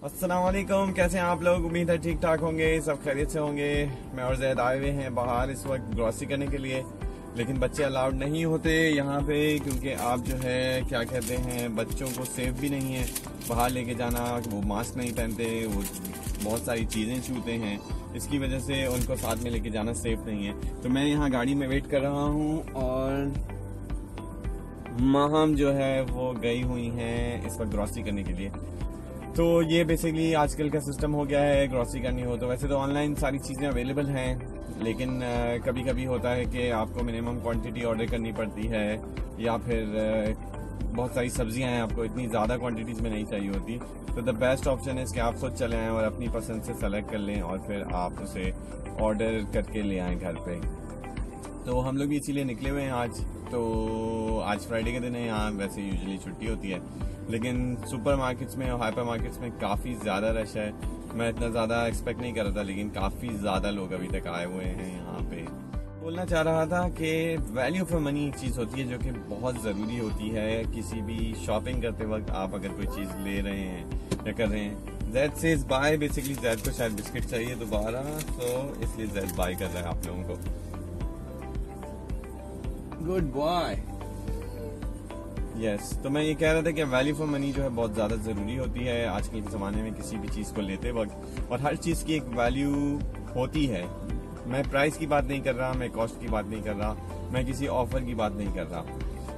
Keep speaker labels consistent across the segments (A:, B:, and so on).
A: अस्सलाम वालेकुम, कैसे हैं आप लोग। उम्मीद है ठीक ठाक होंगे, सब खैरियत से होंगे। मैं और जैद आए हुए हैं बाहर इस वक्त ग्रॉसरी करने के लिए, लेकिन बच्चे अलाउड नहीं होते यहाँ पे, क्योंकि आप जो है क्या कहते हैं, बच्चों को सेफ भी नहीं है बाहर लेके जाना। वो मास्क नहीं पहनते, वो बहुत सारी चीज़ें छूते हैं, इसकी वजह से उनको साथ में लेके जाना सेफ नहीं है। तो मैं यहाँ गाड़ी में वेट कर रहा हूँ और माहम जो है वो गई हुई हैं इस वक्त ग्रॉसरी करने के लिए। तो ये बेसिकली आजकल का सिस्टम हो गया है, ग्रॉसरी करनी हो तो वैसे तो ऑनलाइन सारी चीज़ें अवेलेबल हैं, लेकिन कभी कभी होता है कि आपको मिनिमम क्वांटिटी ऑर्डर करनी पड़ती है, या फिर बहुत सारी सब्जियां हैं, आपको इतनी ज़्यादा क्वांटिटीज़ में नहीं चाहिए होती। तो द बेस्ट ऑप्शन है कि आप खुद चले आएँ और अपनी पसंद से सेलेक्ट कर लें और फिर आप उसे ऑर्डर करके ले आएँ घर पे। तो हम लोग भी इसीलिए निकले हुए हैं आज। तो आज फ्राइडे के दिन है, यहाँ वैसे यूजुअली छुट्टी होती है, लेकिन सुपर मार्केट्स में और हाइपर मार्केट्स में काफ़ी ज़्यादा रश है। मैं इतना ज़्यादा एक्सपेक्ट नहीं कर रहा था, लेकिन काफ़ी ज़्यादा लोग अभी तक आए हुए हैं यहाँ पे। बोलना चाह रहा था कि वैल्यू फॉर मनी एक चीज़ होती है जो कि बहुत ज़रूरी होती है किसी भी शॉपिंग करते वक्त। आप अगर कोई चीज़ ले रहे हैं या कर रहे हैं, Zaid says bye, basically Zaid को शायद बिस्किट चाहिए दोबारा, तो इसलिए जैद बाय कर रहा है आप लोगों को। Good boy. यस, तो मैं ये कह रहा था कि वैल्यू फॉर मनी जो है बहुत ज़्यादा ज़रूरी होती है आजकल के ज़माने में किसी भी चीज़ को लेते वक्त, और हर चीज़ की एक वैल्यू होती है। मैं प्राइस की बात नहीं कर रहा, मैं कॉस्ट की बात नहीं कर रहा, मैं किसी ऑफर की बात नहीं कर रहा।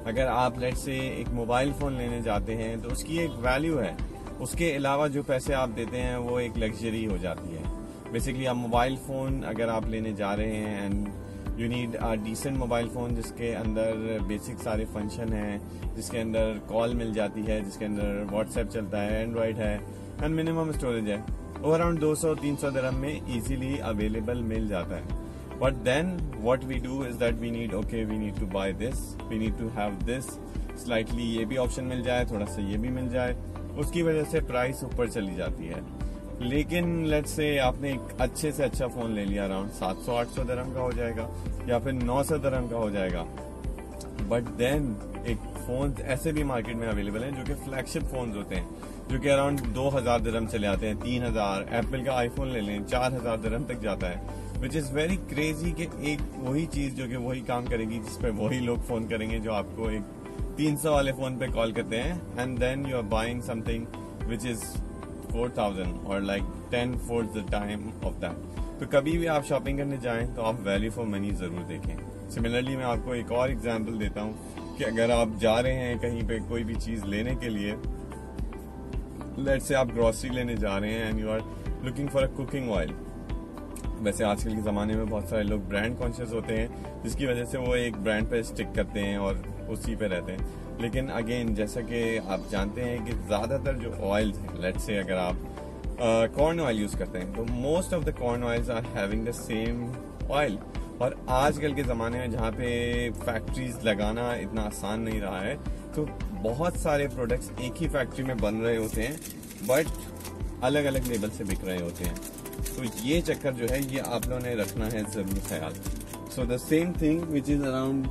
A: अगर आप लेट से एक मोबाइल फ़ोन लेने जाते हैं तो उसकी एक वैल्यू है, उसके अलावा जो पैसे आप देते हैं वो एक लग्जरी हो जाती है। बेसिकली आप मोबाइल फ़ोन अगर आप लेने जा रहे हैं and you need a decent mobile phone जिसके अंदर बेसिक सारे फंक्शन हैं, जिसके अंदर कॉल मिल जाती है, जिसके अंदर व्हाट्सएप चलता है, एंड्रॉयड है एंड मिनिमम स्टोरेज है, वो अराउंड 200-300 दिरहम में इजीली अवेलेबल मिल जाता है। But then what we do is that we need to buy this, we need to have this, slightly ये भी ऑप्शन मिल जाए, थोड़ा सा ये भी मिल जाए, उसकी वजह से प्राइस ऊपर चली जाती है। लेकिन लेट्स से आपने एक अच्छे से अच्छा फ़ोन ले लिया, अराउंड 700-800 दिरहम का हो जाएगा या फिर 900 दिरहम का हो जाएगा। बट देन एक फ़ोन ऐसे भी मार्केट में अवेलेबल हैं जो कि फ्लैगशिप फ़ोन्स होते हैं, जो कि अराउंड 2000 दिरहम चले आते हैं, 3000। एप्पल का आईफोन ले लें 4000 दिरहम तक जाता है, विच इज़ वेरी क्रेजी कि एक वही चीज़ जो कि वही काम करेगी, जिस पर वही लोग फ़ोन करेंगे जो आपको एक 300 वाले फ़ोन पे कॉल करते हैं, and then you are buying something which is 4000 और like 10 the time of that. तो कभी भी आप शॉपिंग करने जाएं तो आप वैल्यू फॉर मनी ज़रूर देखें। सिमिलरली मैं आपको एक और एग्जांपल देता हूं कि अगर आप जा रहे हैं कहीं पे कोई भी चीज़ लेने के लिए, लेट्स से आप ग्रॉसरी लेने जा रहे हैं and you are looking for a cooking oil. वैसे आजकल के ज़माने में बहुत सारे लोग ब्रांड कॉन्शियस होते हैं, जिसकी वजह से वो एक ब्रांड पे स्टिक करते हैं और उसी पे रहते हैं। लेकिन अगेन, जैसा कि आप जानते हैं कि ज़्यादातर जो ऑयल्स हैं, लेट्स से अगर आप कॉर्न ऑयल यूज़ करते हैं तो most of the corn oils are having the same oil. और आजकल के ज़माने में जहाँ पे फैक्ट्रीज लगाना इतना आसान नहीं रहा है, तो बहुत सारे प्रोडक्ट्स एक ही फैक्ट्री में बन रहे होते हैं बट अलग अलग लेबल से बिक रहे होते हैं। तो ये चक्कर जो है ये आप लोगों ने रखना है ज़रूर ख्याल। So the same thing which is around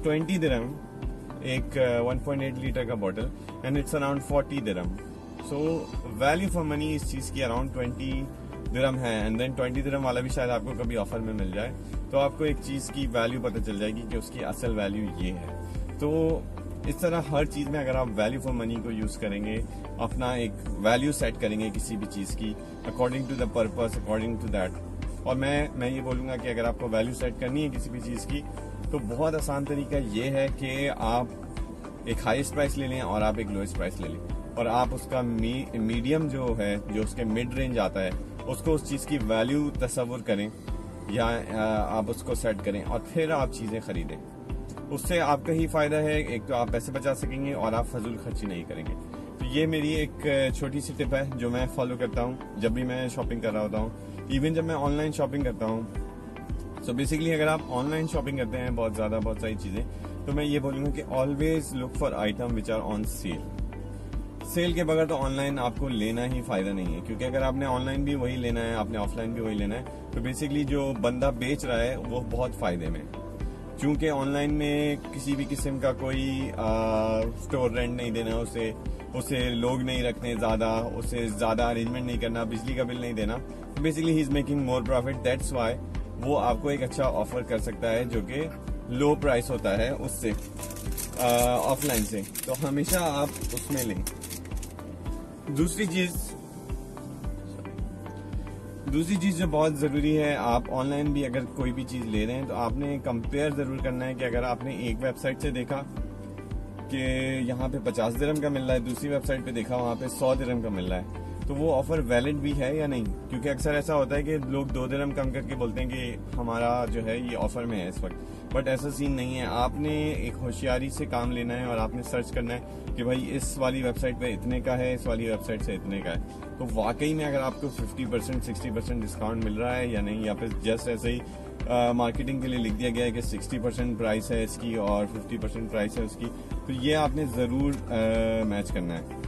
A: 20 दिरहम, एक 1.8 लीटर का bottle, and it's around 40 dirham. So value for money इस चीज़ की अराउंड 20 दिरहम है, एंड देन 20 दिरहम वाला भी शायद आपको कभी ऑफर में मिल जाए, तो आपको एक चीज़ की वैल्यू पता चल जाएगी कि उसकी असल वैल्यू ये है। तो इस तरह हर चीज़ में अगर आप वैल्यू फॉर मनी को यूज़ करेंगे, अपना एक वैल्यू सेट करेंगे किसी भी चीज़ की according to the purpose, according to that. और मैं ये बोलूँगा कि अगर आपको वैल्यू सेट करनी है किसी भी चीज़ की, तो बहुत आसान तरीका ये है कि आप एक हाईएस्ट प्राइस ले लें और आप एक लोएस्ट प्राइस ले लें, और आप उसका मीडियम जो है, जो उसके मिड रेंज आता है, उसको उस चीज़ की वैल्यू तस्वुर करें या आप उसको सेट करें और फिर आप चीज़ें खरीदें। उससे आपका ही फ़ायदा है, एक तो आप पैसे बचा सकेंगे और आप फजूल खर्ची नहीं करेंगे। तो ये मेरी एक छोटी सी टिप है जो मैं फॉलो करता हूँ जब भी मैं शॉपिंग कर रहा होता हूँ, इवन जब मैं ऑनलाइन शॉपिंग करता हूँ। सो बेसिकली अगर आप ऑनलाइन शॉपिंग करते हैं बहुत सारी चीज़ें, तो मैं ये बोलूँगा कि always look for item which are on sale. Sale के बगैर तो ऑनलाइन आपको लेना ही फ़ायदा नहीं है, क्योंकि अगर आपने ऑनलाइन भी वही लेना है, आपने ऑफलाइन भी वही लेना है, तो बेसिकली जो बंदा बेच रहा है वो बहुत फ़ायदे में। चूँकि ऑनलाइन में किसी भी किस्म का कोई स्टोर रेंट नहीं देना है उसे, उसे लोग नहीं रखने ज़्यादा, उसे ज़्यादा अरेंजमेंट नहीं करना, बिजली का बिल नहीं देना, basically he is making more profit. That's why वो आपको एक अच्छा ऑफर कर सकता है जो कि लो प्राइस होता है उससे, ऑफलाइन से। तो हमेशा आप उसमें लें। दूसरी चीज़ जो बहुत ज़रूरी है, आप ऑनलाइन भी अगर कोई भी चीज़ ले रहे हैं तो आपने कंपेयर ज़रूर करना है कि अगर आपने एक वेबसाइट से देखा कि यहाँ पे 50 दिरहम का मिल रहा है, दूसरी वेबसाइट पे देखा वहाँ पे 100 दिरहम का मिल रहा है, तो वो ऑफर वैलिड भी है या नहीं। क्योंकि अक्सर ऐसा होता है कि लोग 2 दिरहम कम करके बोलते हैं कि हमारा जो है ये ऑफर में है इस वक्त, बट ऐसा सीन नहीं है। आपने एक होशियारी से काम लेना है और आपने सर्च करना है कि भाई इस वाली वेबसाइट पे इतने का है, इस वाली वेबसाइट से इतने का है। तो वाकई में अगर आपको 50% 60% डिस्काउंट मिल रहा है या नहीं, या फिर जस्ट ऐसे ही मार्केटिंग के लिए लिख दिया गया है कि 60% प्राइस है इसकी और 50% प्राइस है उसकी, तो ये आपने ज़रूर मैच करना है।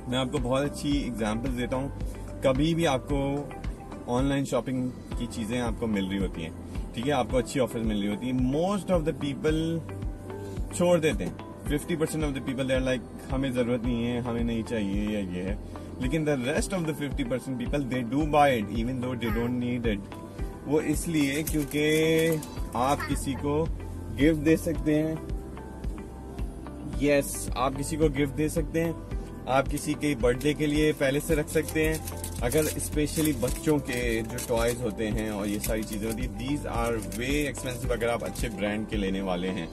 A: मैं आपको बहुत अच्छी एग्जांपल्स देता हूँ। कभी भी आपको ऑनलाइन शॉपिंग की चीज़ें आपको मिल रही होती हैं, ठीक है, आपको अच्छी ऑफर मिल रही होती है, मोस्ट ऑफ द पीपल छोड़ देते हैं। 50% of the people they are like हमें ज़रूरत नहीं है, हमें नहीं चाहिए, या ये है। लेकिन the rest of the 50% people they do buy it even though they don't need it. वो इसलिए क्योंकि आप किसी को गिफ्ट दे सकते हैं। यस, आप किसी को गिफ्ट दे सकते हैं, आप किसी के बर्थडे के लिए पहले से रख सकते हैं। अगर स्पेशली बच्चों के जो टॉयज होते हैं और ये सारी चीज़ें होती हैं, दीज आर वे एक्सपेंसिव अगर आप अच्छे ब्रांड के लेने वाले हैं।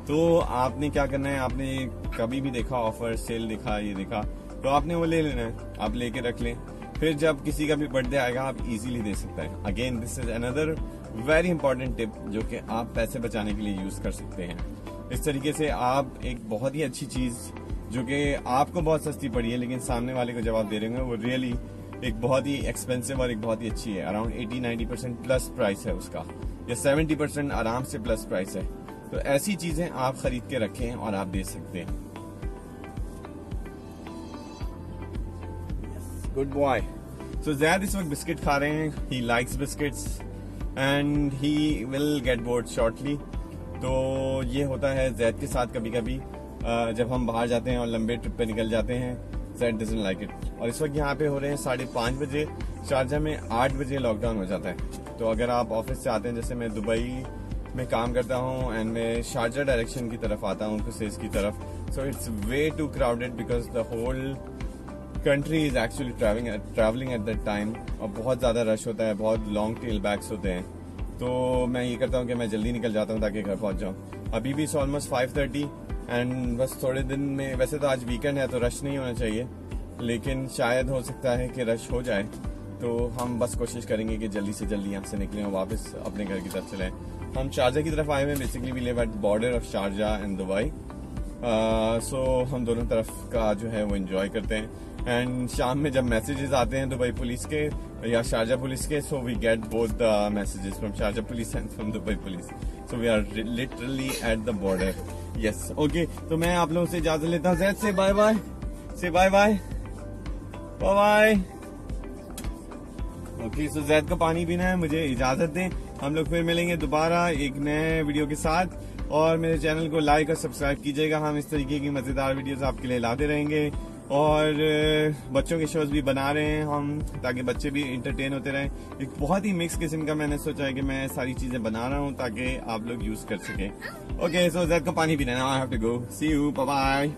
A: तो आपने क्या करना है, आपने कभी भी देखा ऑफर सेल दिखा, ये दिखा, तो आपने वो ले लेना है, आप लेके रख लें। फिर जब किसी का भी बर्थडे आएगा आप इजीली दे सकते हैं। Again this is another very important tip जो कि आप पैसे बचाने के लिए यूज कर सकते हैं। इस तरीके से आप एक बहुत ही अच्छी चीज जो कि आपको बहुत सस्ती पड़ी है लेकिन सामने वाले को जब आप दे रहे होंगे वो रियली एक बहुत ही एक्सपेंसिव और एक बहुत ही अच्छी है। अराउंड 80-90% प्लस प्राइस है उसका, या 70% आराम से प्लस प्राइस है। तो ऐसी चीजें आप खरीद के रखें और आप दे सकते हैं। Good boy. सो जैद इस वक्त बिस्किट खा रहे हैं, he likes biscuits and he will get bored shortly. तो ये होता है जैद के साथ कभी कभी जब हम बाहर जाते हैं और लंबे ट्रिप पे निकल जाते हैं, जैद डजंट लाइक इट। और इस वक्त यहाँ पे हो रहे हैं 5:30 बजे, शारजा में 8 बजे लॉकडाउन हो जाता है। तो अगर आप ऑफिस से आते हैं, जैसे मैं दुबई में काम करता हूँ एंड मैं शारजा डायरेक्शन की तरफ आता हूँ, कुसेस की तरफ, so it's way too crowded because the whole country is actually travelling at that time, और बहुत ज़्यादा रश होता है, बहुत लॉन्ग टेल बैग्स होते हैं। तो मैं ये करता हूँ कि मैं जल्दी निकल जाता हूँ ताकि घर पहुँच जाऊँ। अभी भी ऑलमोस्ट 5:30 एंड बस थोड़े दिन में, वैसे तो आज वीकेंड है तो रश नहीं होना चाहिए, लेकिन शायद हो सकता है कि रश हो जाए। तो हम बस कोशिश करेंगे कि जल्दी से जल्दी यहाँ से निकलें और वापस अपने घर की तरफ चलें। हम शारजा की तरफ आए हुए हैं, basically we live at border of Sharjah and Dubai. सो हम दोनों तरफ का जो है वो एंजॉय करते हैं। एंड शाम में जब मैसेजेस आते हैं दुबई पुलिस के या शारजा पुलिस के, so we get both the messages from Sharjah police and from Dubai police. So we are literally at the border. Yes, okay. तो मैं आप लोगों से इजाजत लेता हूँ। जैद से बाय बाय, से bye bye, bye bye. Okay, so Zaid को पानी पीना है, मुझे इजाजत दें। हम लोग फिर मिलेंगे दोबारा एक नए वीडियो के साथ, और मेरे चैनल को लाइक और सब्सक्राइब कीजिएगा। हम इस तरीके की मजेदार वीडियोस आपके लिए लाते रहेंगे, और बच्चों के शोज भी बना रहे हैं हम, ताकि बच्चे भी इंटरटेन होते रहें। एक बहुत ही मिक्स किस्म का मैंने सोचा है कि मैं सारी चीजें बना रहा हूँ ताकि आप लोग यूज कर सकें। ओके, सो जैद को पानी पीना है, I have to go, see you, bye bye.